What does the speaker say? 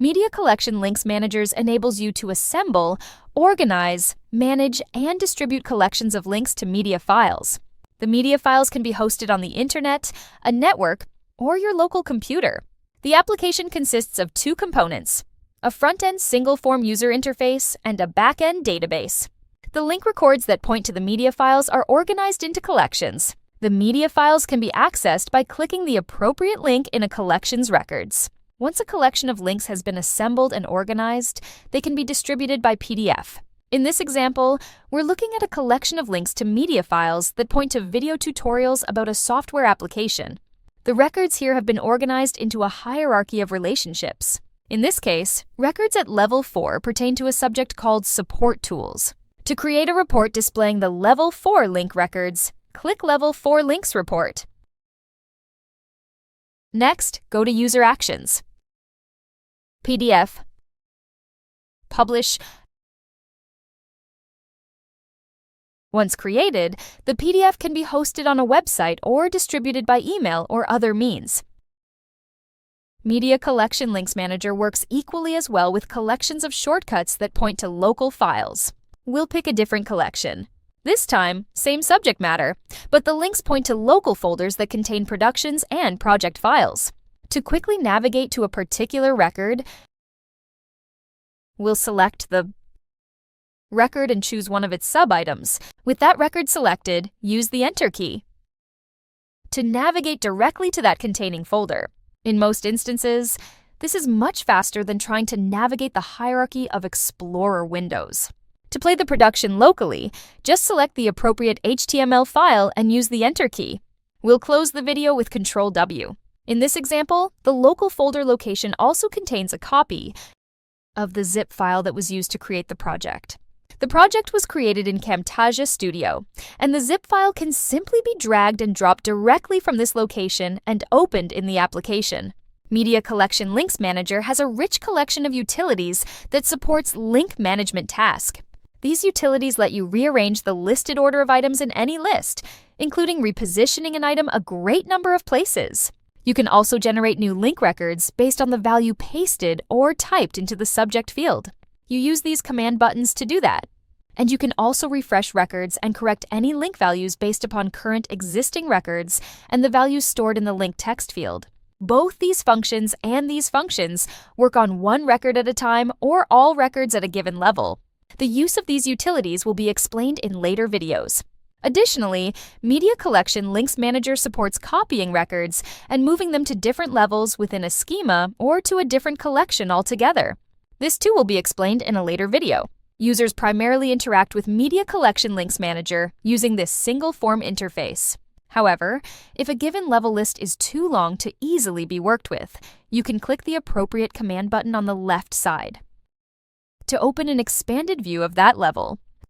Media Collection Links Managers enables you to assemble, organize, manage, and distribute collections of links to media files. The media files can be hosted on the internet, a network, or your local computer. The application consists of two components: a front-end single-form user interface and a back-end database. The link records that point to the media files are organized into collections. The media files can be accessed by clicking the appropriate link in a collection's records. Once a collection of links has been assembled and organized, they can be distributed by PDF. In this example, we're looking at a collection of links to media files that point to video tutorials about a software application. The records here have been organized into a hierarchy of relationships. In this case, records at Level 4 pertain to a subject called Support Tools. To create a report displaying the Level 4 link records, click Level 4 Links Report. Next, go to User Actions. PDF. Publish. Once created, the PDF can be hosted on a website or distributed by email or other means. Media Collection Links Manager works equally as well with collections of shortcuts that point to local files. We'll pick a different collection. This time, same subject matter, but the links point to local folders that contain productions and project files. To quickly navigate to a particular record, we'll select the record and choose one of its sub-items. With that record selected, use the Enter key to navigate directly to that containing folder. In most instances, this is much faster than trying to navigate the hierarchy of Explorer windows. To play the production locally, just select the appropriate HTML file and use the Enter key. We'll close the video with Ctrl-W. In this example, the local folder location also contains a copy of the zip file that was used to create the project. The project was created in Camtasia Studio, and the zip file can simply be dragged and dropped directly from this location and opened in the application. Media Collection Links Manager has a rich collection of utilities that supports link management tasks. These utilities let you rearrange the listed order of items in any list, including repositioning an item a great number of places. You can also generate new link records based on the value pasted or typed into the subject field. You use these command buttons to do that. And you can also refresh records and correct any link values based upon current existing records and the values stored in the link text field. Both these functions and these functions work on one record at a time or all records at a given level. The use of these utilities will be explained in later videos. Additionally, Media Collection Links Manager supports copying records and moving them to different levels within a schema or to a different collection altogether. This too will be explained in a later video. Users primarily interact with Media Collection Links Manager using this single form interface. However, if a given level list is too long to easily be worked with, you can click the appropriate command button on the left side to open an expanded view of that level.